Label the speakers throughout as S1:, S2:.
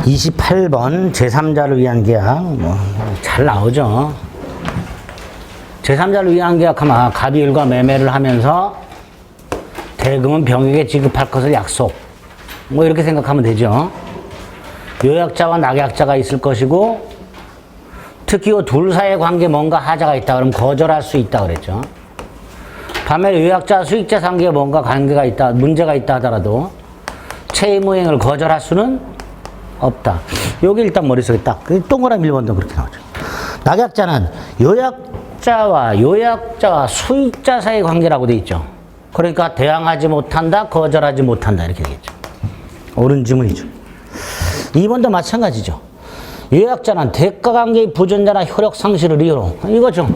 S1: 28번 제3자를 위한 계약 잘 나오죠. 제3자를 위한 계약하면 갑일과 매매를 하면서 대금은 병에게 지급할 것을 약속 이렇게 생각하면 되죠. 요약자와 낙약자가 있을 것이고 특히 이 둘 사이의 관계에 뭔가 하자가 있다 그러면 거절할 수 있다 그랬죠. 반면에 요약자 수익자 관계에 뭔가 관계가 있다 문제가 있다 하더라도 채무행을 거절할 수는 없다. 여기 일단 머릿속에 딱 동그라미 1번도 그렇게 나오죠. 낙약자는 요약자와 수익자 사이의 관계라고 돼 있죠. 그러니까 대항하지 못한다, 거절하지 못한다 이렇게 되겠죠. 옳은 지문이죠. 2번도 마찬가지죠. 요약자는 대가관계의 부존자나 효력 상실을 이유로 이거죠.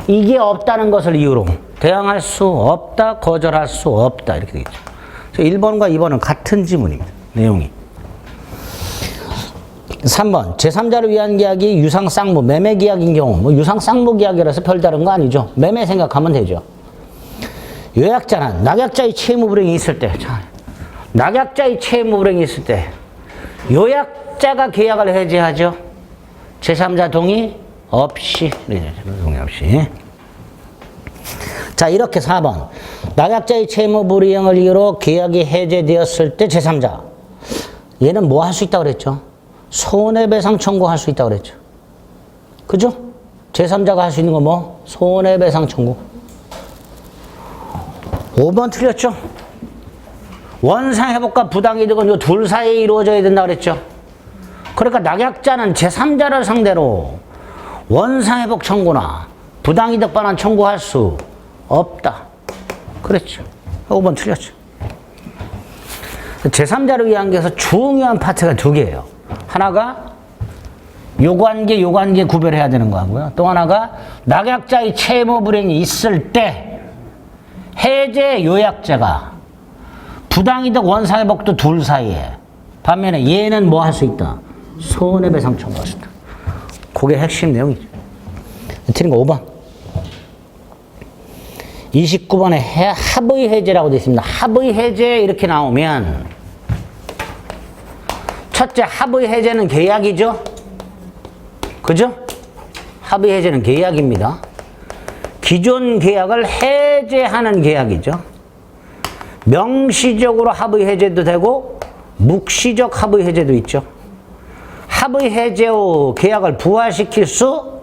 S1: 이게 없다는 것을 이유로 대항할 수 없다, 거절할 수 없다 이렇게 되겠죠. 1번과 2번은 같은 지문입니다. 내용이. 3번 제3자를 위한 계약이 유상쌍무 매매계약인 경우 유상쌍무 계약이라서 별다른 거 아니죠. 매매 생각하면 되죠. 요약자는 낙약자의 채무불이행이 있을 때 낙약자의 채무불이행이 있을 때 요약자가 계약을 해지하죠. 제3자 동의 없이 동의 없이. 자 이렇게 4번 낙약자의 채무불이행을 이유로 계약이 해제되었을 때 제3자 얘는 뭐 할 수 있다고 그랬죠? 손해배상 청구할 수 있다고 그랬죠. 그죠? 제3자가 할 수 있는 거 뭐? 손해배상 청구. 5번 틀렸죠? 원상회복과 부당이득은 이 둘 사이에 이루어져야 된다 그랬죠. 그러니까 낙약자는 제3자를 상대로 원상회복 청구나 부당이득 반환 청구할 수 없다. 그랬죠. 5번 틀렸죠. 제3자를 위한 게에서 중요한 파트가 두 개예요. 하나가 요관계 구별해야 되는 거고요. 또 하나가 낙약자의 채무 불이행이 있을 때 해제 요약자가 부당이득 원상회복도 둘 사이에 반면에 얘는 뭐 할 수 있다? 손해배상 청구할 수 있다. 그게 핵심 내용이죠. 틀린 거 5번. 29번에 합의 해제라고 되어 있습니다. 합의 해제 이렇게 나오면 첫째 합의 해제는 계약이죠. 그죠? 합의 해제는 계약입니다. 기존 계약을 해제하는 계약이죠. 명시적으로 합의 해제도 되고 묵시적 합의 해제도 있죠. 합의 해제 후 계약을 부활시킬 수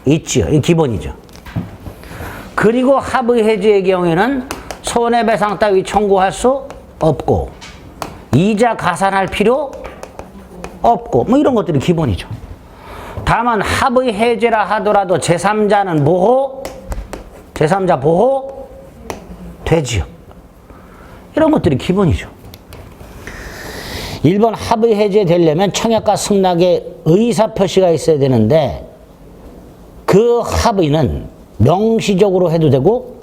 S1: 있지요. 이 기본이죠. 그리고 합의 해제의 경우에는 손해배상 따위 청구할 수 없고 이자 가산할 필요 없고 이런 것들이 기본이죠. 다만 합의 해제라 하더라도 제3자는 제3자 보호 되지요. 이런 것들이 기본이죠. 1번 합의 해제 되려면 청약과 승낙에 의사표시가 있어야 되는데 그 합의는 명시적으로 해도 되고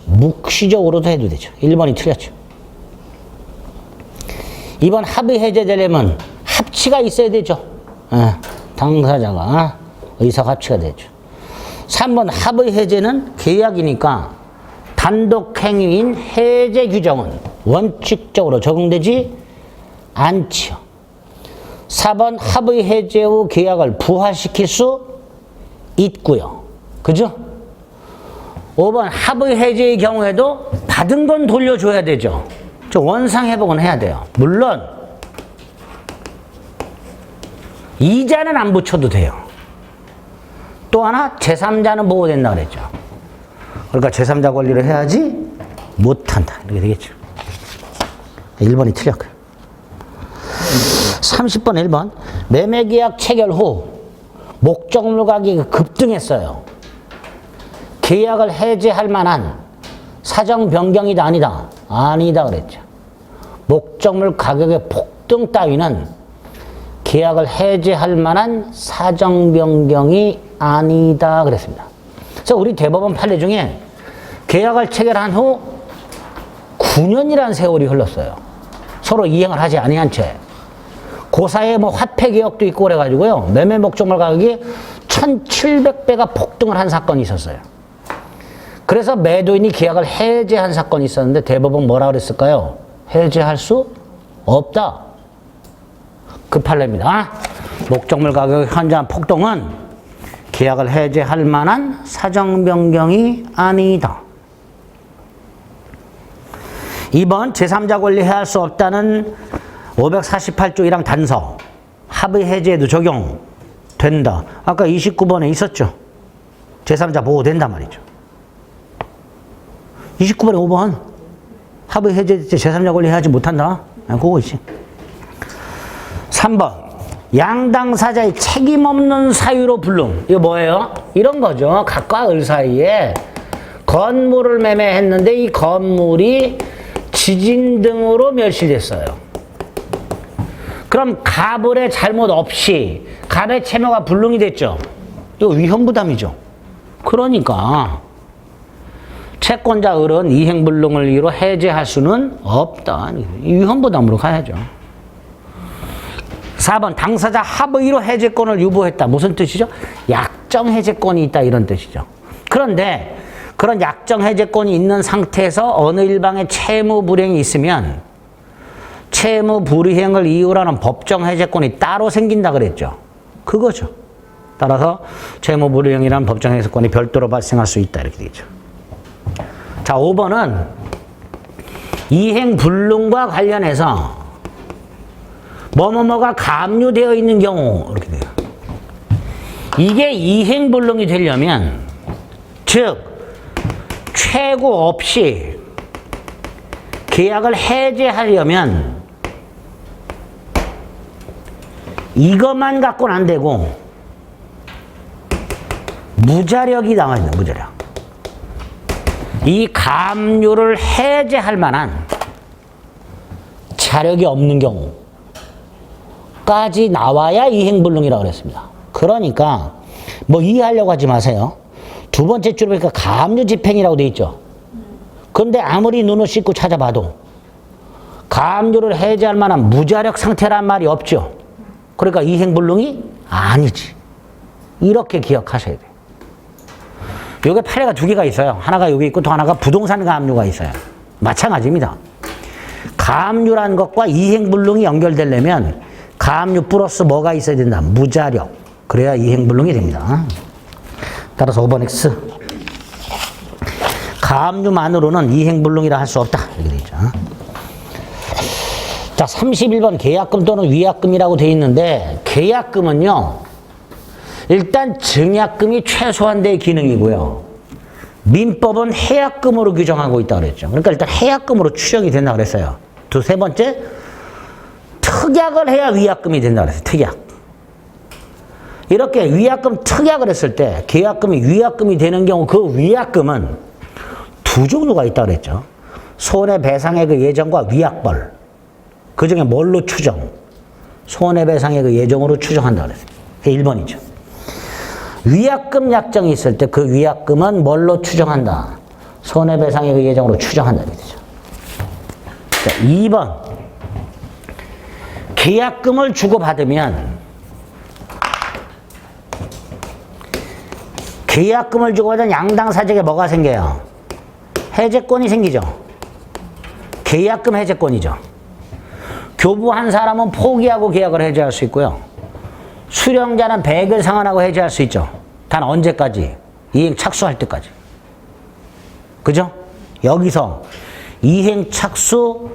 S1: 묵시적으로도 해도 되죠. 1번이 틀렸죠. 2번 합의 해제되려면 합치가 있어야 되죠. 당사자가 의사 합치가 되죠. 3번 합의 해제는 계약이니까 단독 행위인 해제 규정은 원칙적으로 적용되지 않지요. 4번 합의 해제 후 계약을 부활시킬 수 있고요. 그죠? 5번 합의 해제의 경우에도 받은 건 돌려줘야 되죠. 원상 회복은 해야 돼요. 물론 이자는 안 붙여도 돼요. 또 하나 제3자는 보호된다 그랬죠. 그러니까 제3자 권리를 해야지 못한다. 이렇게 되겠죠. 1번이 틀렸고요. 30번 1번 매매계약 체결 후 목적물 가격이 급등했어요. 계약을 해제할 만한 사정 변경이다 아니다? 아니다 그랬죠. 목적물 가격의 폭등 따위는 계약을 해제할 만한 사정 변경이 아니다 그랬습니다. 그래서 우리 대법원 판례 중에 계약을 체결한 후 9년이라는 세월이 흘렀어요. 서로 이행을 하지 아니한 채. 그 사이에 화폐 개혁도 있고 그래가지고요. 매매 목적물 가격이 1700배가 폭등을 한 사건이 있었어요. 그래서 매도인이 계약을 해제한 사건이 있었는데 대법원 뭐라 그랬을까요? 해제할 수 없다. 급할랍니다. 목적물 가격의 현저한 폭등은 계약을 해제할 만한 사정 변경이 아니다. 2번 제3자 권리 해할 수 없다는 548조 1항 단서 합의 해제에도 적용된다. 아까 29번에 있었죠. 제3자 보호된단 말이죠. 29번에 5번 합의 해제 제3자 권리 해하지 못한다. 그거 있지. 3번 양당사자의 책임 없는 사유로 불능. 이거 뭐예요? 이런 거죠. 갑과 을 사이에 건물을 매매했는데 이 건물이 지진 등으로 멸실됐어요. 그럼 갑을의 잘못 없이 갑의 채무가 불능이 됐죠. 이거 위험부담이죠. 그러니까 채권자 을은 이행불능을 이유로 해제할 수는 없다. 위험부담으로 가야죠. 4번 당사자 합의로 해제권을 유보했다. 무슨 뜻이죠? 약정 해제권이 있다 이런 뜻이죠. 그런데 그런 약정 해제권이 있는 상태에서 어느 일방의 채무 불이행이 있으면 채무 불이행을 이유로 하는 법정 해제권이 따로 생긴다 그랬죠. 그거죠. 따라서 채무 불이행이라는 법정 해제권이 별도로 발생할 수 있다 이렇게 되죠. 자, 5번은 이행 불능과 관련해서 뭐뭐뭐가 가압류되어 있는 경우 이렇게 돼요. 이게 이행 불능이 되려면 즉 최고 없이 계약을 해제하려면 이것만 갖고는 안 되고 무자력이 나와 있는 무자력. 이 가압류를 해제할 만한 자력이 없는 경우까지 나와야 이행불능이라고 그랬습니다. 그러니까 뭐 이해하려고 하지 마세요. 두 번째 줄에 보니까 가압류 집행이라고 돼 있죠. 근데 아무리 눈을 씻고 찾아봐도 가압류를 해제할 만한 무자력 상태란 말이 없죠. 그러니까 이행불능이 아니지. 이렇게 기억하셔야 돼요. 여기 판례가 두 개가 있어요. 하나가 여기 있고 또 하나가 부동산 가압류가 있어요. 마찬가지입니다. 가압류라는 것과 이행불능이 연결되려면 가압류 플러스 뭐가 있어야 된다? 무자력. 그래야 이행불능이 됩니다. 따라서 5번 X. 가압류만으로는 이행불능이라 할 수 없다. 이렇게 되죠. 자, 31번 계약금 또는 위약금이라고 되어 있는데 계약금은요. 일단 증약금이 최소한대의 기능이고요. 민법은 해약금으로 규정하고 있다고 그랬죠. 그러니까 일단 해약금으로 추정이 된다고 그랬어요. 세 번째, 특약을 해야 위약금이 된다고 그랬어요. 특약. 이렇게 위약금 특약을 했을 때 계약금이 위약금이 되는 경우 그 위약금은 두 종류가 있다고 그랬죠. 손해배상액의 예정과 위약벌. 그 중에 뭘로 추정? 손해배상액의 예정으로 추정한다고 그랬어요. 그게 1번이죠. 위약금 약정이 있을 때 그 위약금은 뭘로 추정한다? 손해배상액의 예정으로 추정한다. 그죠? 자, 2번. 계약금을 주고받으면 계약금을 주고받은 양당사직에 뭐가 생겨요? 해제권이 생기죠. 계약금 해제권이죠. 교부한 사람은 포기하고 계약을 해제할 수 있고요. 수령자는 배액을 상환하고 해제할 수 있죠. 단 언제까지? 이행 착수할 때까지. 그죠? 여기서 이행 착수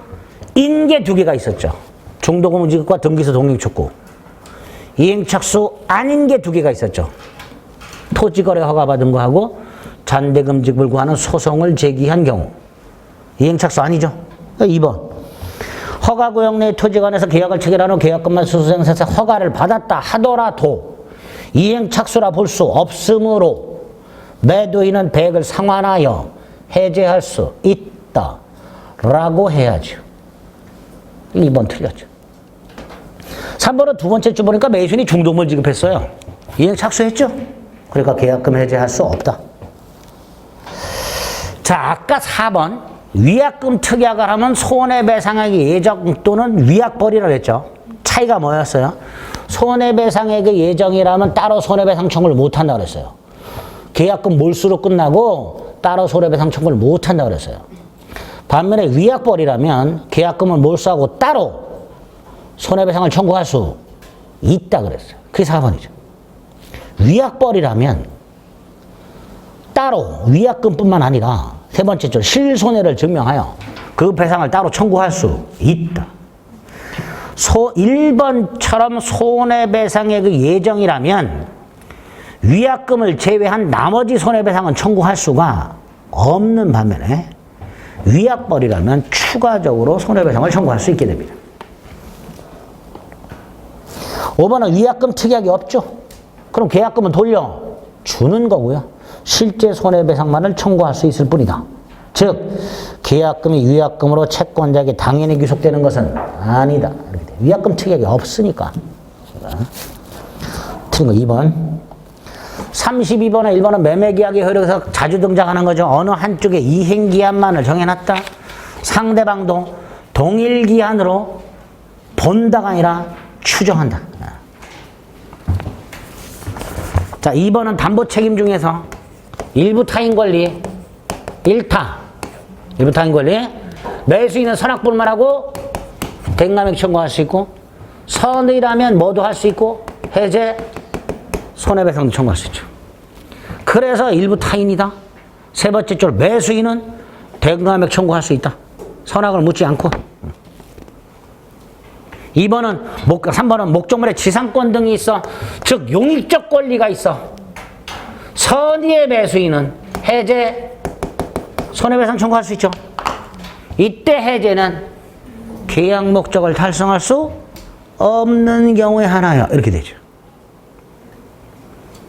S1: 인계 두 개가 있었죠. 중도금지급과 등기소 동행촉구. 이행 착수 아닌 게 두 개가 있었죠. 토지거래 허가받은 거하고 잔대금지급을 구하는 소송을 제기한 경우. 이행 착수 아니죠. 2번. 허가구역 내 토지관에서 계약을 체결한 후 계약금만 수수생산에서 허가를 받았다 하더라도 이행 착수라 볼 수 없으므로 매도인은 배액을 상환하여 해제할 수 있다 라고 해야죠. 2번 틀렸죠. 3번은 두 번째 주 보니까 매수인이 중도금을 지급했어요. 이행 착수했죠. 그러니까 계약금 해제할 수 없다. 자, 아까 4번 위약금 특약을 하면 손해배상액의 예정 또는 위약벌이라고 했죠. 차이가 뭐였어요? 손해배상액의 예정이라면 따로 손해배상 청구를 못한다고 그랬어요. 계약금 몰수로 끝나고 따로 손해배상 청구를 못한다고 그랬어요. 반면에 위약벌이라면 계약금을 몰수하고 따로 손해배상을 청구할 수 있다 그랬어요. 그게 4번이죠. 위약벌이라면 따로 위약금뿐만 아니라 세 번째 줄 실손해를 증명하여 그 배상을 따로 청구할 수 있다. 1번처럼 손해배상의 그 예정이라면 위약금을 제외한 나머지 손해배상은 청구할 수가 없는 반면에 위약벌이라면 추가적으로 손해배상을 청구할 수 있게 됩니다. 5번은 위약금 특약이 없죠. 그럼 계약금은 돌려주는 거고요. 실제 손해배상만을 청구할 수 있을 뿐이다. 즉 계약금이 위약금으로 채권자에게 당연히 귀속되는 것은 아니다. 이렇게 돼요. 위약금 특약이 없으니까. 틀린 거 2번. 32번에 1번은 매매계약의 효력에서 자주 등장하는 거죠. 어느 한쪽에 이행기한만을 정해놨다. 상대방도 동일기한으로 본다가 아니라 추정한다. 자, 2번은 담보책임 중에서 일부 타인권리 1타 일부 타인권리 매수인은 선악불만하고 대금감액 청구할 수 있고 선의라면 뭐도 할 수 있고 해제 손해배상도 청구할 수 있죠. 그래서 일부 타인이다. 세 번째 줄 매수인은 대금감액 청구할 수 있다. 선악을 묻지 않고. 3번은 목적물에 지상권 등이 있어. 즉 용익적 권리가 있어. 선의의 매수인은 해제 손해배상 청구할 수 있죠. 이때 해제는 계약 목적을 달성할 수 없는 경우에 하나요. 이렇게 되죠.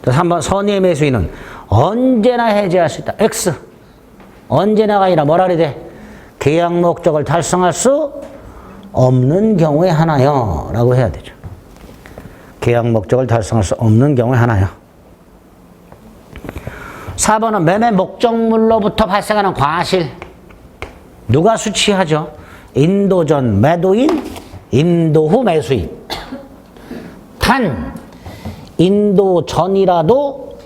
S1: 3번 선의의 매수인은 언제나 해제할 수 있다. X. 언제나가 아니라 뭐라 그래야 돼? 계약 목적을 달성할 수 없는 경우에 하나요. 라고 해야 되죠. 계약 목적을 달성할 수 없는 경우에 하나요. 4번은 매매 목적물로부터 발생하는 과실. 누가 수취하죠? 인도 전 매도인, 인도 후 매수인. 단 인도 전이라도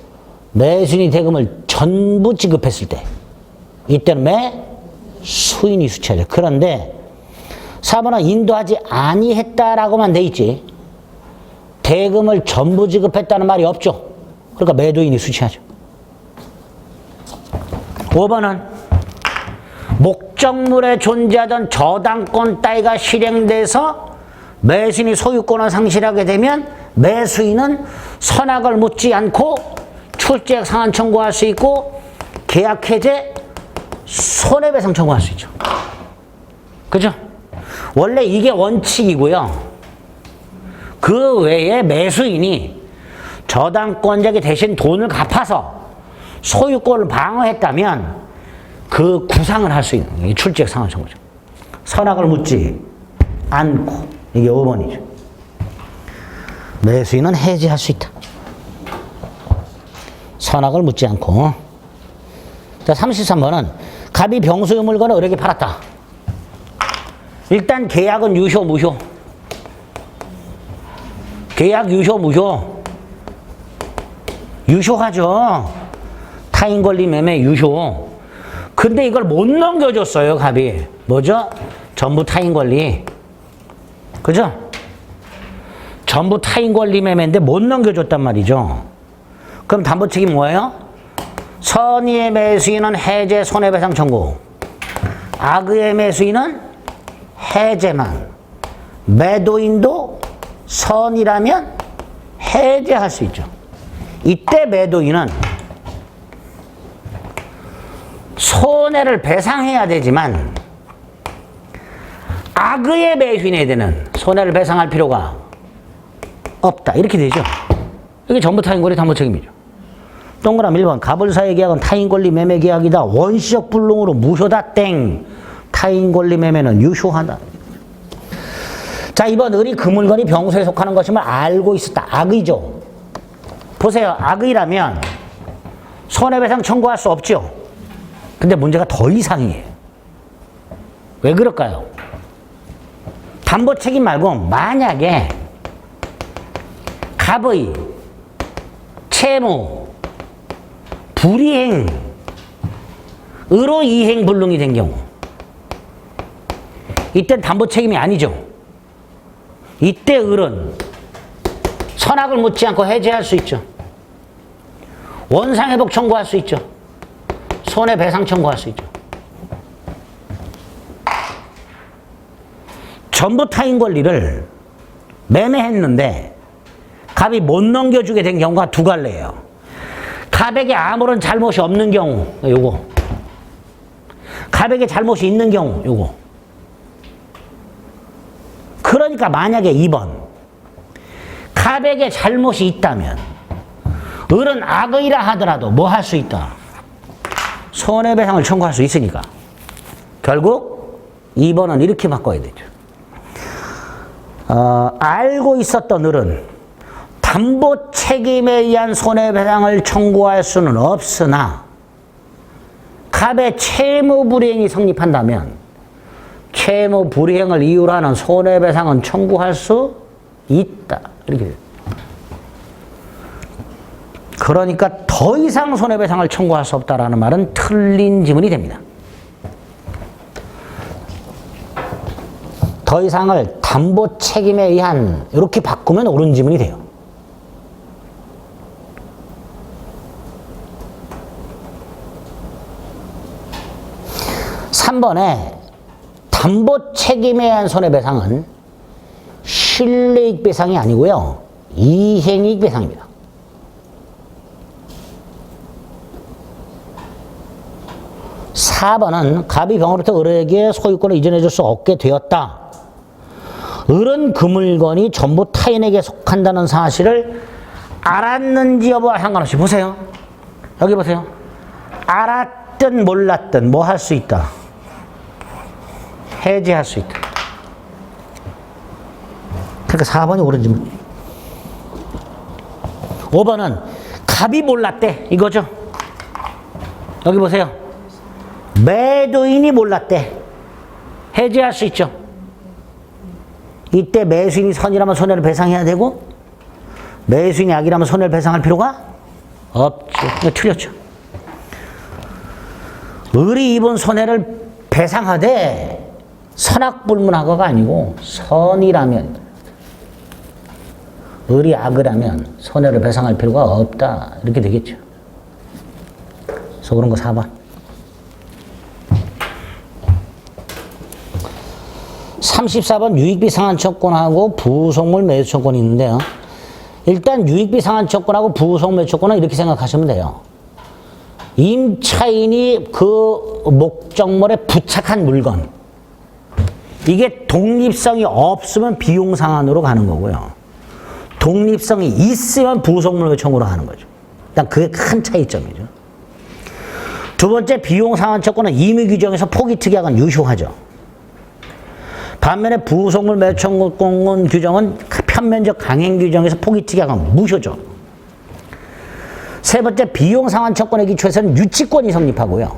S1: 매수인이 대금을 전부 지급했을 때 이때는 매수인이 수취하죠. 그런데 4번은 인도하지 아니했다라고만 돼 있지 대금을 전부 지급했다는 말이 없죠. 그러니까 매도인이 수취하죠. 5번은 목적물에 존재하던 저당권 따위가 실행돼서 매수인이 소유권을 상실하게 되면 매수인은 선악을 묻지 않고 출제액 상환 청구할 수 있고 계약 해제 손해배상 청구할 수 있죠. 그죠? 원래 이게 원칙이고요. 그 외에 매수인이 저당권자에게 대신 돈을 갚아서 소유권을 방어했다면 그 구상을 할 수 있는 게 출제액 상환 청구죠. 선악을 묻지 않고 이게 5번이죠. 매수인은 해지할 수 있다. 선악을 묻지 않고. 자, 33번은 갑이 병소유 물건을 을에게 팔았다. 일단 계약은 유효, 무효. 계약 유효, 무효. 유효하죠. 타인권리 매매 유효. 근데 이걸 못 넘겨줬어요, 갑이. 뭐죠? 전부 타인권리. 그죠? 전부 타인권리 매매인데 못 넘겨줬단 말이죠. 그럼 담보책임 뭐예요? 선의의 매수인은 해제 손해배상 청구. 악의의 매수인은 해제만. 매도인도 선이라면 해제할 수 있죠. 이때 매도인은 손해를 배상해야 되지만 악의의 매수인에 대한 손해를 배상할 필요가 없다. 이렇게 되죠. 이게 전부 타인권리 담보책임이죠. 동그라미 1번 갑을사의 계약은 타인권리 매매 계약이다. 원시적 불능으로 무효다. 땡. 타인권리 매매는 유효하다. 자, 2번 을이 그 물건이 병소에 속하는 것임을 알고 있었다. 악의죠. 보세요. 악의라면 손해배상 청구할 수 없죠. 근데 문제가 더 이상이에요. 왜 그럴까요? 담보책임 말고 만약에 갑의 채무 불이행으로 이행 불능이 된 경우 이때는 담보책임이 아니죠. 이때 을은 선악을 묻지 않고 해제할 수 있죠. 원상회복 청구할 수 있죠. 손해배상 청구할 수 있죠. 전부 타인 권리를 매매했는데 갑이 못 넘겨주게 된 경우가 두 갈래예요. 갑에게 아무런 잘못이 없는 경우, 요거. 갑에게 잘못이 있는 경우, 요거. 그러니까 만약에 2번. 갑에게 잘못이 있다면 을은 악의라 하더라도 뭐 할 수 있다? 손해배상을 청구할 수 있으니까. 결국 2번은 이렇게 바꿔야 되죠. 알고 있었던 을은 담보 책임에 의한 손해배상을 청구할 수는 없으나 갑의 채무 불이행이 성립한다면 채무 불이행을 이유로 하는 손해배상은 청구할 수 있다. 이렇게 돼요. 그러니까 더 이상 손해배상을 청구할 수 없다라는 말은 틀린 지문이 됩니다. 더 이상을 담보 책임에 의한 이렇게 바꾸면 옳은 지문이 돼요. (3번에) 담보 책임에 의한 손해배상은 실내익배상이 아니고요. 이행이익배상입니다. (4번은) 갑이 병으로부터 을에게 소유권을 이전해줄 수 없게 되었다. 을은 그 물건이 전부 타인에게 속한다는 사실을 알았는지 여부와 상관없이 보세요. 여기 보세요. 알았든 몰랐든 뭐 할 수 있다? 해지할 수 있다. 그러니까 4번이 옳은 질문. 5번은 갑이 몰랐대 이거죠. 여기 보세요. 매도인이 몰랐대. 해지할 수 있죠. 이때 매수인이 선이라면 손해를 배상해야 되고 매수인이 악이라면 손해를 배상할 필요가 없죠. 이거 틀렸죠. 을이 입은 손해를 배상하되 선악불문하고가 아니고 선이라면 을이 악을 하면 손해를 배상할 필요가 없다. 이렇게 되겠죠. 그래서 그런 거 4번. 34번 유익비 상환처권하고 부속물 매수처권이 있는데요. 일단 유익비 상환처권하고 부속물 매수처권은 이렇게 생각하시면 돼요. 임차인이 그 목적물에 부착한 물건, 이게 독립성이 없으면 비용 상환으로 가는 거고요. 독립성이 있으면 부속물 매수처권으로 가는 거죠. 일단 그게 큰 차이점이죠. 두 번째, 비용 상환처권은 임의 규정에서 포기 특약은 유효하죠. 반면에 부속물 매수처권 규정은 편면적 강행 규정에서 포기 특약은 무효죠. 세 번째, 비용 상환처권의 기초에서는 유치권이 성립하고요.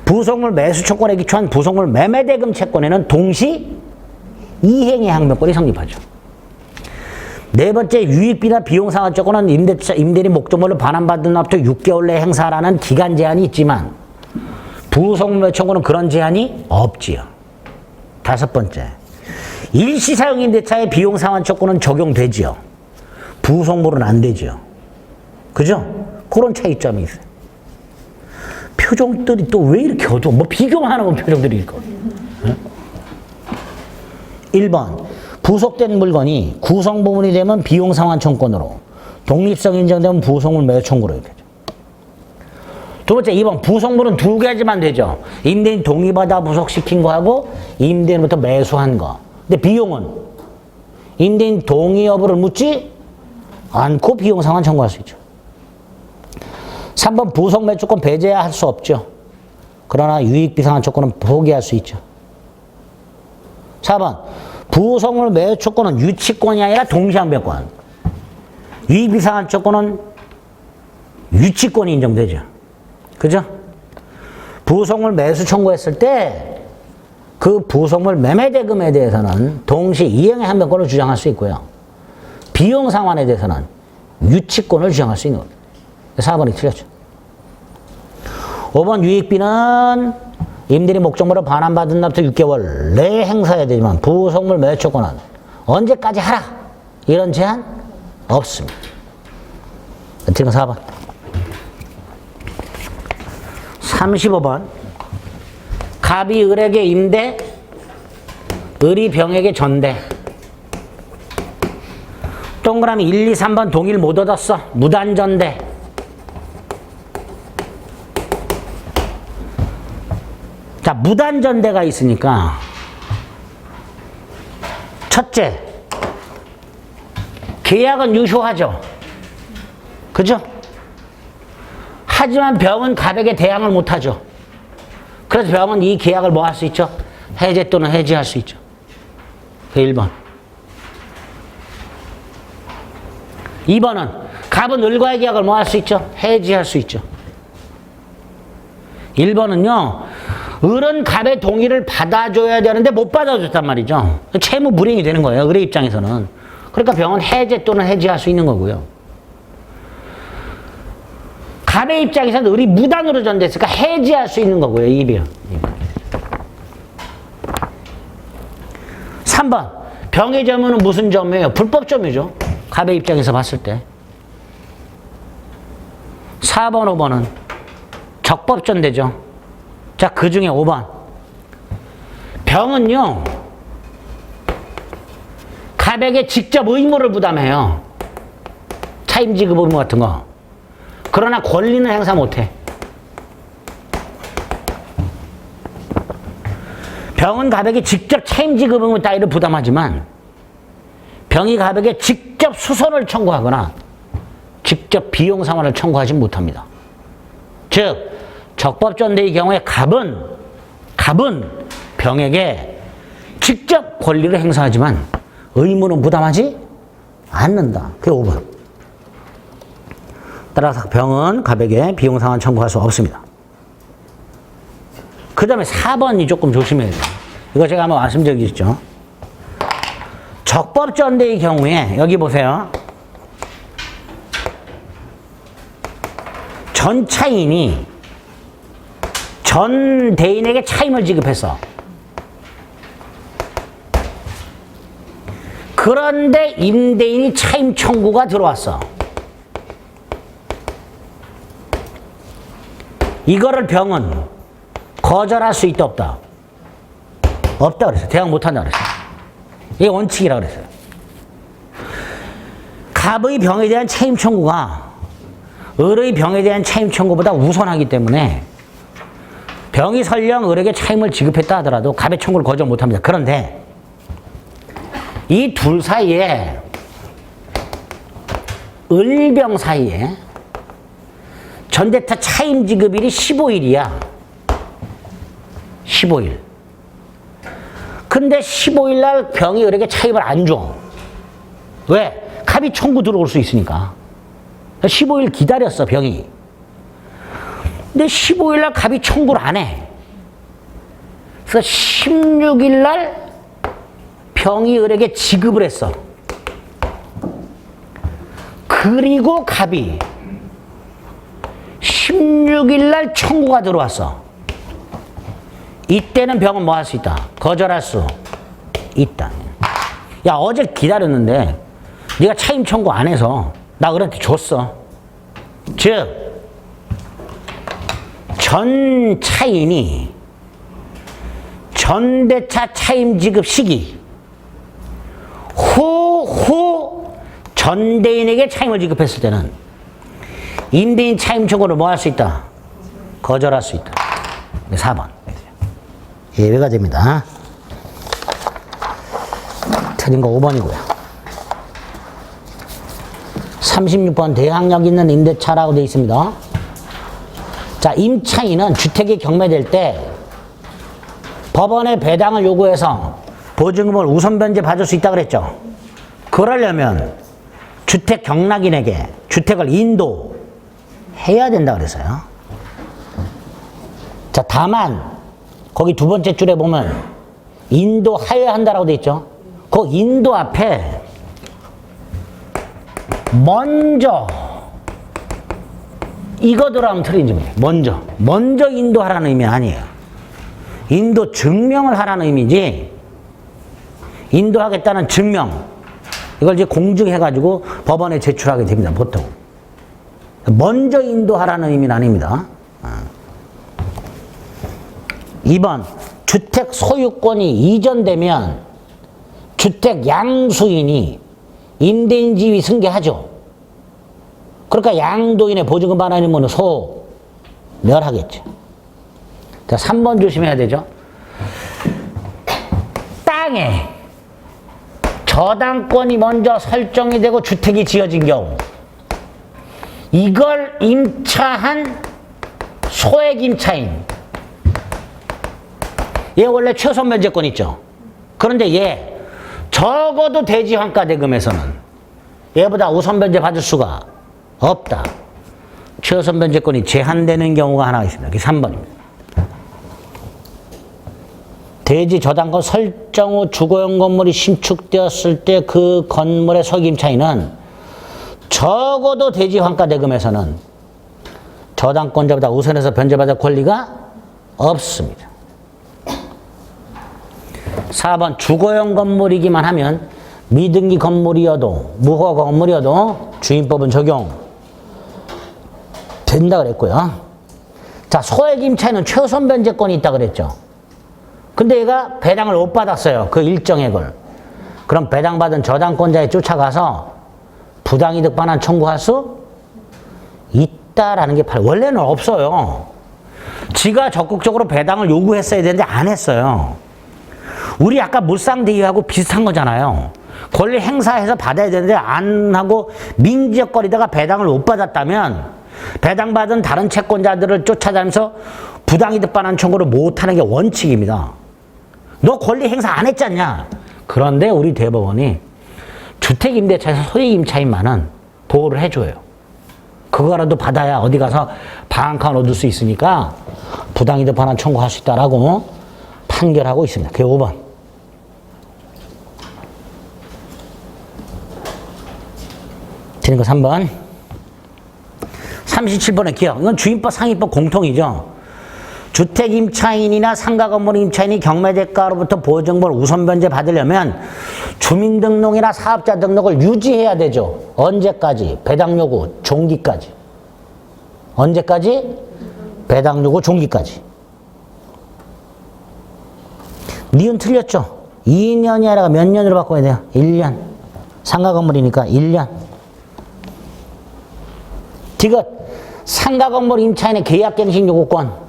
S1: 부속물 매수처권에 기초한 부속물 매매대금 채권에는 동시 이행의 항변권이 성립하죠. 네 번째, 유익비나 비용 상환처권은 임대인이 목적물을 반환받은 날부터 6개월 내 행사라는 기간 제한이 있지만 부속물 매수처권은 그런 제한이 없지요. 다섯 번째, 일시사용 임대차의 비용 상환처권은 적용되지요. 부속물은 안 되죠. 그죠? 그런 차이점이 있어요. 표정들이 또 왜 이렇게 어두워? 뭐 비교만 하는 표정들이 있고. 1번, 부속된 물건이 구성 부분이 되면 비용 상환청권으로, 독립성 인정되면 부속물 매수 청구로 이렇게 되죠. 두 번째, 2번, 부속물은 두 가지만 되죠. 임대인 동의받아 부속시킨 거하고 임대인부터 매수한 거. 근데 비용은 임대인 동의 여부를 묻지 않고 비용 상환 청구할 수 있죠. 3번, 부속 매수권 배제할 수 없죠. 그러나 유익비 상환 조건은 포기할 수 있죠. 4번, 부속물 매수권은 유치권이 아니라 동시항변권. 유익비 상환 조건은 유치권이 인정되죠. 그죠? 부속물 매수 청구했을 때 그 부속물 매매대금에 대해서는 동시 이행의 항변권을 주장할 수 있고요. 비용 상환에 대해서는 유치권을 주장할 수 있는 겁니다. 4번이 틀렸죠. 5번, 유익비는 임대인이 목적물을 반환받은 날부터 6개월 내에 행사해야 되지만 부속물 매수권은 언제까지 하라 이런 제한 없습니다. 지금 4번. 35번. 갑이 을에게 임대, 을이 병에게 전대. 동그라미 1, 2, 3번 동일 못 얻었어. 무단전대. 자, 무단전대가 있으니까 첫째, 계약은 유효하죠. 그죠? 하지만 병은 갑에게 대항을 못하죠. 그래서 병은 이 계약을 뭐 할 수 있죠? 해제 또는 해지할 수 있죠. 그 1번. 2번은 갑은 을과의 계약을 뭐 할 수 있죠? 해지할 수 있죠. 1번은요, 을은 갑의 동의를 받아줘야 되는데 못 받아줬단 말이죠. 채무 불이행이 되는 거예요. 을의 입장에서는. 그러니까 병은 해제 또는 해지할 수 있는 거고요. 갑의 입장에서는 을이 무단으로 전됐으니까 해지할 수 있는 거고요. 2번. 3번. 병의 점유는 무슨 점이에요? 불법 점유죠. 갑의 입장에서 봤을 때. 4번, 5번은 적법 전대죠. 자, 그 중에 5번. 병은요, 갑에게 직접 의무를 부담해요. 차임지급 의무 같은 거. 그러나 권리는 행사 못해. 병은 갑에게 직접 차임지급 의무 따위를 부담하지만 병이 갑에게 직접 수선을 청구하거나 직접 비용 상환을 청구하지 못합니다. 즉, 적법전대의 경우에 갑은 병에게 직접 권리를 행사하지만 의무는 부담하지 않는다. 그게 5번. 따라서 병은 갑에게 비용 상환 청구할 수 없습니다. 그 다음에 4번이 조금 조심해야 돼요. 이거 제가 한번 말씀드리겠죠. 적법전대의 경우에 여기 보세요. 전 차인이 전 대인에게 차임을 지급했어. 그런데 임대인이 차임 청구가 들어왔어. 이거를 병은 거절할 수 있다 없다? 없다 그랬어요. 대항 못한다 그랬어요. 이게 원칙이라고 그랬어요. 갑의 병에 대한 차임 청구가 을의 병에 대한 차임 청구보다 우선하기 때문에 병이 설령 을에게 차임을 지급했다 하더라도 갑의 청구를 거절 못합니다. 그런데 이 둘 사이에 을병 사이에 전대타 차임 지급일이 15일이야. 15일. 근데 15일 날 병이 을에게 차임을 안 줘. 왜? 갑이 청구 들어올 수 있으니까. 15일 기다렸어, 병이. 근데 15일 날 갑이 청구를 안 해. 그래서 16일 날 병이 을에게 지급을 했어. 그리고 갑이 16일 날 청구가 들어왔어. 이때는 병은 뭐 할 수 있다? 거절할 수 있다. 야, 어제 기다렸는데 네가 차임 청구 안 해서 나 을한테 줬어. 즉, 전 차인이 전대차 차임 지급 시기 후 전대인에게 차임을 지급했을 때는 임대인 차임 청구를 뭐 할 수 있다? 거절할 수 있다. 4번. 예외가 됩니다. 틀린 거 5번이고요. 36번 대항력 있는 임대차라고 되어 있습니다. 자, 임차인은 주택이 경매될 때 법원에 배당을 요구해서 보증금을 우선 변제 받을 수 있다고 그랬죠. 그러려면 주택 경락인에게 주택을 인도해야 된다 그랬어요. 자, 다만 거기 두 번째 줄에 보면 인도하여야 한다라고 돼 있죠. 그 인도 앞에 먼저 이거 들어가면 틀린 점이에요. 먼저 인도하라는 의미 아니에요. 인도 증명을 하라는 의미지 인도하겠다는 증명 이걸 이제 공증해가지고 법원에 제출하게 됩니다, 보통. 먼저 인도하라는 의미는 아닙니다. 2번, 주택 소유권이 이전되면 주택 양수인이 임대인지위 승계하죠. 그러니까 양도인의 보증금 반환이면 소멸하겠죠. 자, 3번 조심해야 되죠. 땅에 저당권이 먼저 설정이 되고 주택이 지어진 경우, 이걸 임차한 소액 임차인, 얘 원래 최우선 면제권 있죠. 그런데 얘 적어도 대지환가 대금에서는 얘보다 우선 변제 받을 수가 없다. 최우선 변제권이 제한되는 경우가 하나 있습니다. 그게 3번입니다. 대지 저당권 설정 후 주거용 건물이 신축되었을 때 그 건물의 소액임차인은 적어도 대지 환가 대금에서는 저당권자보다 우선해서 변제받을 권리가 없습니다. 4번, 주거용 건물이기만 하면 미등기 건물이어도 무허가 건물이어도 주임법은 적용 된다 그랬고요. 자, 소액임차인은 최우선 변제권이 있다 그랬죠. 근데 얘가 배당을 못 받았어요. 그 일정액을. 그럼 배당받은 저당권자에 쫓아가서 부당이득 반환 청구할 수 있다라는 게 원래는 없어요. 지가 적극적으로 배당을 요구했어야 되는데 안 했어요. 우리 아까 물상대위하고 비슷한 거잖아요. 권리 행사해서 받아야 되는데 안 하고 민지적거리다가 배당을 못 받았다면 배당받은 다른 채권자들을 쫓아다니면서 부당이득 반환 청구를 못하는 게 원칙입니다. 너 권리 행사 안 했잖냐. 그런데 우리 대법원이 주택임대차에서 소액임차인만은 보호를 해줘요. 그거라도 받아야 어디 가서 방한칸 얻을 수 있으니까 부당이득 반환 청구할 수 있다라고 판결하고 있습니다. 그게 5번. 드린 거 3번. 37번의 기억. 이건 주임법 상위법 공통이죠. 주택임차인이나 상가건물 임차인이 경매대가로부터 보증금을 우선 변제 받으려면 주민등록이나 사업자 등록을 유지해야 되죠. 언제까지? 배당 요구 종기까지. 언제까지? 배당 요구 종기까지. 니은 틀렸죠? 2년이 아니라 몇 년으로 바꿔야 돼요? 1년. 상가건물이니까 1년. 디귿. 상가건물 임차인의 계약갱신 요구권.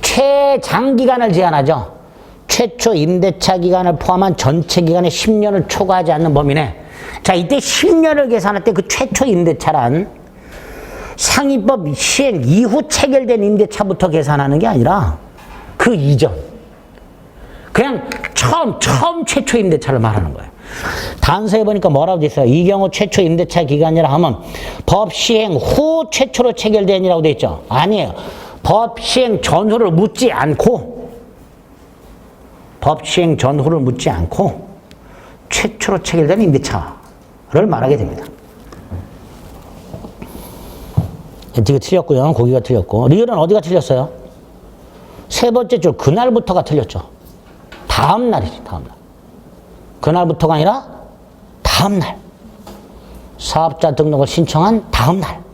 S1: 최장기간을 제한하죠. 최초 임대차 기간을 포함한 전체 기간의 10년을 초과하지 않는 범위 내. 자, 이때 10년을 계산할 때 그 최초 임대차란 상위법 시행 이후 체결된 임대차부터 계산하는 게 아니라 그 이전. 그냥 처음 최초 임대차를 말하는 거예요. 단서에 보니까 뭐라고 돼 있어요? 이 경우 최초 임대차 기간이라 하면 법 시행 후 최초로 체결된이라고 돼 있죠. 아니에요. 법 시행 전후를 묻지 않고 최초로 체결된 임대차를 말하게 됩니다. 이거 틀렸고요. 거기가 틀렸고. 리을은 어디가 틀렸어요? 세 번째 줄 그날부터가 틀렸죠. 다음 날이지. 다음 날. 그날부터가 아니라 다음 날. 사업자 등록을 신청한 다음 날.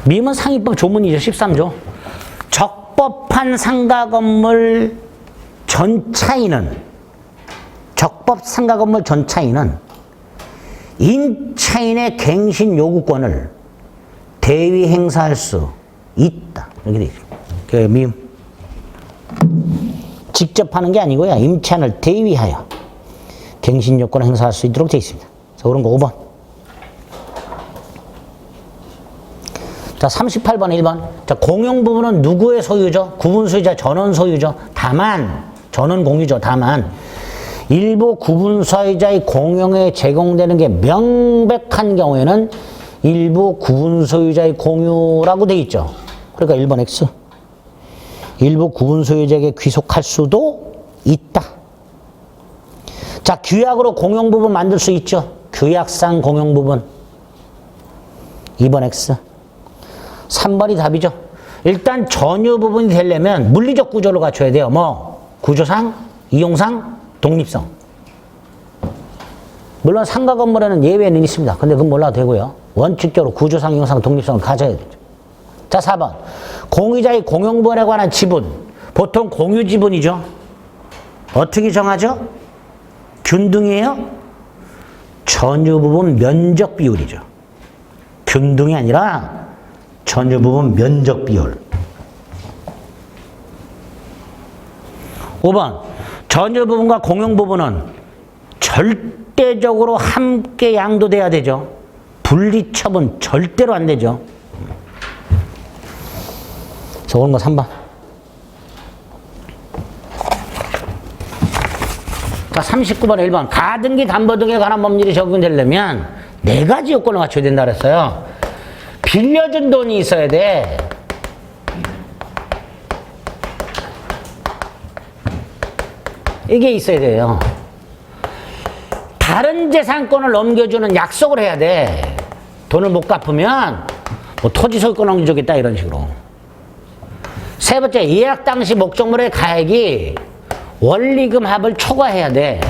S1: 미음은 상위법 조문이죠. 13조. 적법한 상가건물 전차인은 임차인의 갱신 요구권을 대위 행사할 수 있다. 이렇게 돼 있습니다. 그 미음. 직접 하는 게 아니고요. 임차인을 대위하여 갱신 요건을 행사할 수 있도록 돼 있습니다. 그래서 그런 거 5번. 자, 38번 1번. 자, 공용 부분은 누구의 소유죠? 구분 소유자, 전원 소유죠. 다만, 전원 공유죠. 다만, 일부 구분 소유자의 공용에 제공되는 게 명백한 경우에는 일부 구분 소유자의 공유라고 돼 있죠. 그러니까 1번 X. 일부 구분 소유자에게 귀속할 수도 있다. 자, 규약으로 공용 부분 만들 수 있죠. 규약상 공용 부분. 2번 X. 3번이 답이죠. 일단 전유 부분이 되려면 물리적 구조를 갖춰야 돼요. 뭐 구조상, 이용상, 독립성. 물론 상가 건물에는 예외는 있습니다. 근데 그건 몰라도 되고요. 원칙적으로 구조상, 형상, 독립성을 가져야 되죠. 자, 4번. 공유자의 공용부분에 관한 지분. 보통 공유 지분이죠. 어떻게 정하죠? 균등이에요? 전유 부분 면적 비율이죠. 균등이 아니라 전유 부분 면적 비율. 5번. 전유 부분과 공용 부분은 절대적으로 함께 양도돼야 되죠. 분리 처분 절대로 안 되죠. 그래서 오는 거 3번. 자, 39번 1번. 가등기 담보 등에 관한 법률이 적용되려면 4가지 요건을 갖춰야 된다 그랬어요. 빌려준 돈이 있어야 돼. 이게 있어야 돼요. 다른 재산권을 넘겨주는 약속을 해야 돼. 돈을 못 갚으면 뭐 토지 소유권 넘겨주겠다 이런 식으로. 세 번째, 예약 당시 목적물의 가액이 원리금 합을 초과해야 돼.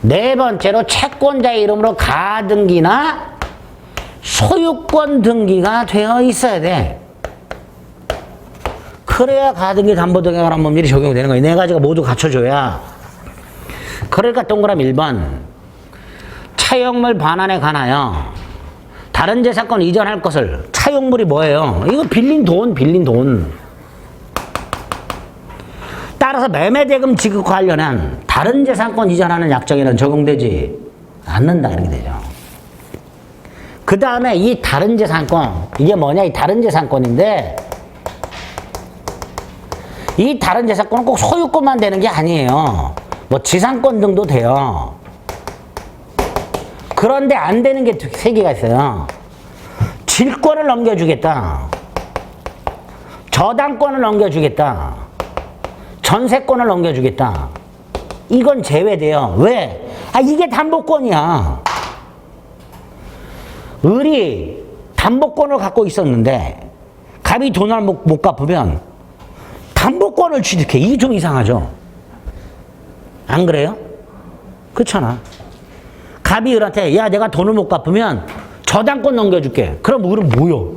S1: 네 번째로 채권자의 이름으로 가등기나 소유권 등기가 되어 있어야 돼. 그래야 가등기 담보 등에 관한 법률이 적용되는 거예요. 4가지가 모두 갖춰줘야. 그러니까 동그라미 1번. 차용물 반환에 관하여 다른 재산권 이전할 것을. 차용물이 뭐예요? 이거 빌린 돈. 따라서 매매대금 지급 관련한 다른 재산권 이전하는 약정에는 적용되지 않는다 이렇게 되죠. 그 다음에 이 다른 재산권, 이게 뭐냐? 이 다른 재산권인데 이 다른 재산권은 꼭 소유권만 되는 게 아니에요. 뭐 지상권 등도 돼요. 그런데 안 되는 게 3개가 있어요. 질권을 넘겨주겠다. 저당권을 넘겨주겠다. 전세권을 넘겨주겠다. 이건 제외돼요. 왜? 이게 담보권이야. 을이 담보권을 갖고 있었는데 갑이 돈을 못 갚으면 담보권을 취득해. 이게 좀 이상하죠? 안 그래요? 그렇잖아. 갑이 을한테 야 내가 돈을 못 갚으면 저당권 넘겨줄게. 그럼 을은 뭐요?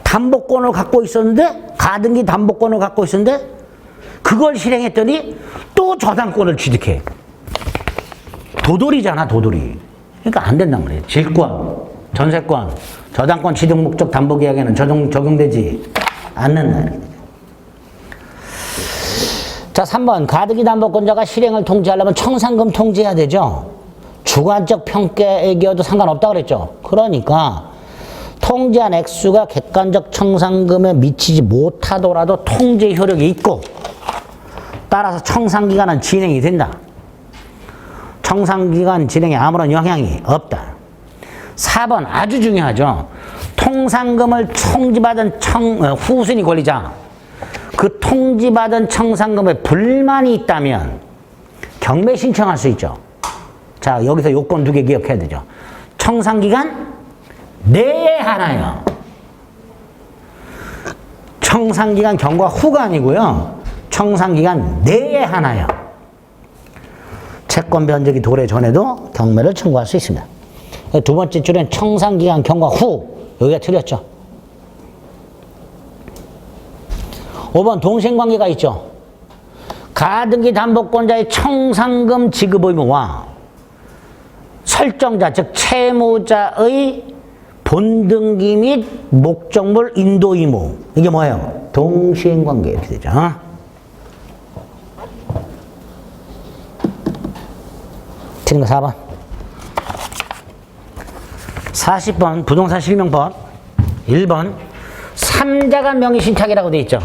S1: 담보권을 갖고 있었는데 가등기 담보권을 갖고 있었는데 그걸 실행했더니 또 저당권을 취득해. 도돌이잖아 도돌이. 그러니까 안 된단 말이에요. 질권, 전세권, 저당권 취득 목적 담보계약에는 적용되지 않는다. 자, 3번. 가등기 담보권자가 실행을 통지하려면 청산금 통지해야 되죠. 주관적 평가액이어도 상관없다고 그랬죠. 그러니까 통지한 액수가 객관적 청산금에 미치지 못하더라도 통지 효력이 있고 따라서 청산기간은 진행이 된다. 청산기간 진행에 아무런 영향이 없다. 4번 아주 중요하죠. 통상금을 통지받은 후순위 권리자 그 통지받은 청산금에 불만이 있다면 경매 신청할 수 있죠. 자, 여기서 요건 2개 기억해야 되죠. 청산기간 내에 하나요. 청산기간 경과 후가 아니고요. 청산기간 내에 하나요. 채권 변적이 도래 전에도 경매를 청구할 수 있습니다. 2번째 줄엔 청산기간 경과 후. 여기가 틀렸죠. 5번 동생관계가 있죠. 가등기 담보권자의 청산금 지급 의무와 설정자 즉 채무자의 본등기 및 목적물 인도 의무. 이게 뭐예요? 동시행관계 이렇게 되죠. 틀린 거 4번. 40번 부동산 실명법 1번 3자간 명의신탁이라고 되어 있죠.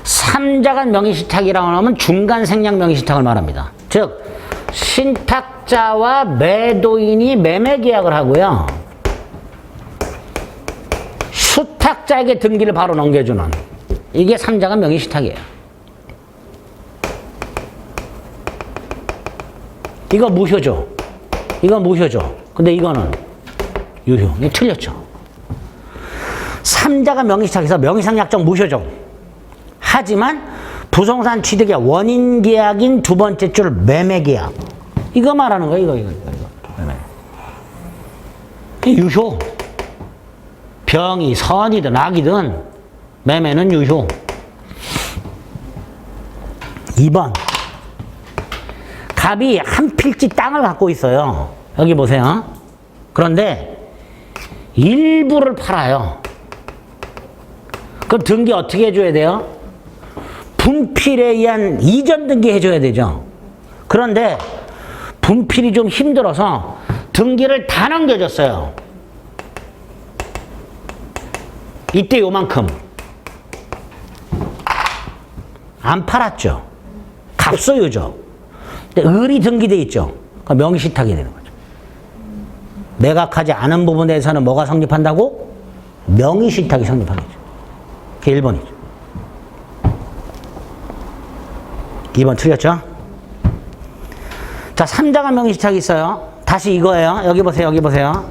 S1: 3자간 명의신탁이라고 하면 중간 생략 명의신탁을 말합니다. 즉 신탁자와 매도인이 매매계약을 하고요. 수탁자에게 등기를 바로 넘겨주는 이게 3자간 명의신탁이에요. 이거 무효죠. 이거 무효죠. 근데 이거는 유효. 이게 틀렸죠. 3자간 명의신탁에서 명의상 약정 무효죠. 하지만 부동산 취득의 원인 계약인 두 번째 줄 매매 계약. 이거 말하는 거예요, 이거. 매매. 유효. 병이 선이든 악이든 매매는 유효. 2번. 갑이 한 필지 땅을 갖고 있어요. 여기 보세요. 그런데 일부를 팔아요. 그럼 등기 어떻게 해줘야 돼요? 분필에 의한 이전 등기 해줘야 되죠. 그런데 분필이 좀 힘들어서 등기를 다 넘겨줬어요. 이때 요만큼. 안 팔았죠. 갑소유죠. 근데 을이 등기돼 있죠. 그러니까 명의신탁이 되는 거죠. 매각하지 않은 부분에 대해서는 뭐가 성립한다고? 명의신탁이 성립하겠죠. 그게 1번이죠. 2번 틀렸죠? 자, 3자가 명의신탁이 있어요. 다시 이거예요. 여기 보세요. 여기 보세요.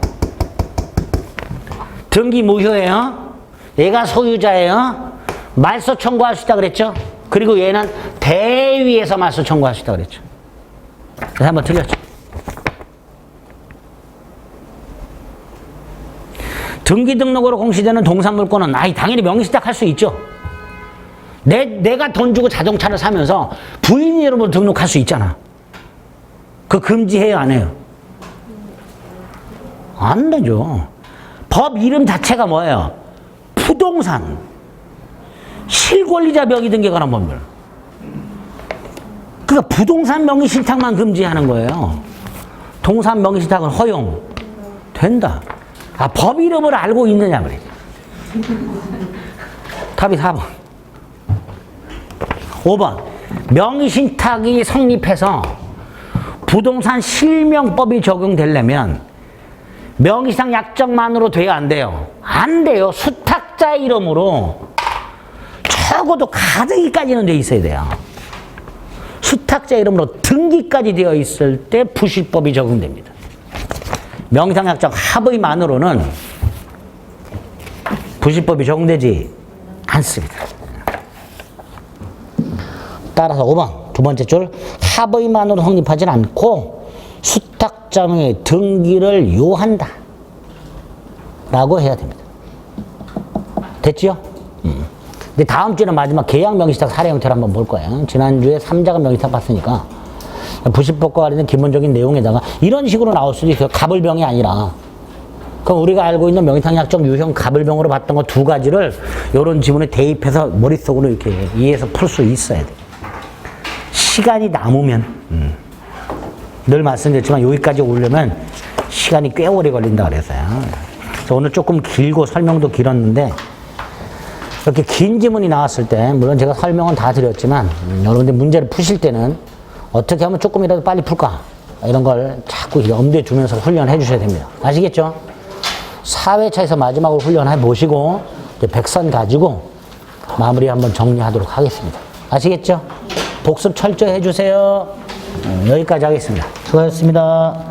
S1: 등기 무효예요. 얘가 소유자예요. 말소 청구할 수 있다 그랬죠? 그리고 얘는 대위에서 말소 청구할 수 있다 그랬죠. 그래서 한번 틀렸죠. 등기 등록으로 공시되는 동산물권은 당연히 명의신탁 할 수 있죠. 내가 돈 주고 자동차를 사면서 부인 이름으로 등록할 수 있잖아. 그거 금지해요, 안 해요? 안 되죠. 법 이름 자체가 뭐예요? 부동산. 실권리자 명의 등기에 관한 법률. 그러니까 부동산 명의신탁만 금지하는 거예요. 동산 명의신탁은 허용. 된다. 법 이름을 알고 있느냐 말이야. 답이 4번. 5번. 명의신탁이 성립해서 부동산 실명법이 적용되려면 명의신탁 약정만으로 돼야 안 돼요. 안 돼요. 수탁자 이름으로 적어도 가등기까지는 돼 있어야 돼요. 수탁자 이름으로 등기까지 되어 있을 때 부실법이 적용됩니다. 명의신탁 약정 합의만으로는 부실법이 적용되지 않습니다. 따라서 5번 두 번째 줄 합의만으로 성립하지 않고 수탁자의 등기를 요한다 라고 해야 됩니다. 됐죠? 근데 다음 주에는 마지막 계약 명의신탁 사례 형태를 한번 볼 거예요. 지난주에 3자가 명의신탁 봤으니까 부실법과 관련된 기본적인 내용에다가 이런 식으로 나올 수도 있어요. 갑을병이 아니라. 그럼 우리가 알고 있는 명의신탁 약정 유형 갑을병으로 봤던 거 두 가지를 이런 지문에 대입해서 머릿속으로 이렇게 이해해서 풀 수 있어야 돼. 시간이 남으면 늘 말씀드렸지만 여기까지 오려면 시간이 꽤 오래 걸린다 그랬어요. 그래서 오늘 조금 길고 설명도 길었는데 이렇게 긴 지문이 나왔을 때 물론 제가 설명은 다 드렸지만 여러분들 문제를 푸실 때는 어떻게 하면 조금이라도 빨리 풀까 이런 걸 자꾸 염두에 두면서 훈련해 주셔야 됩니다. 아시겠죠? 4회차에서 마지막으로 훈련해 보시고 이제 백선 가지고 마무리 한번 정리하도록 하겠습니다. 아시겠죠? 복습 철저히 해주세요. 여기까지 하겠습니다. 수고하셨습니다.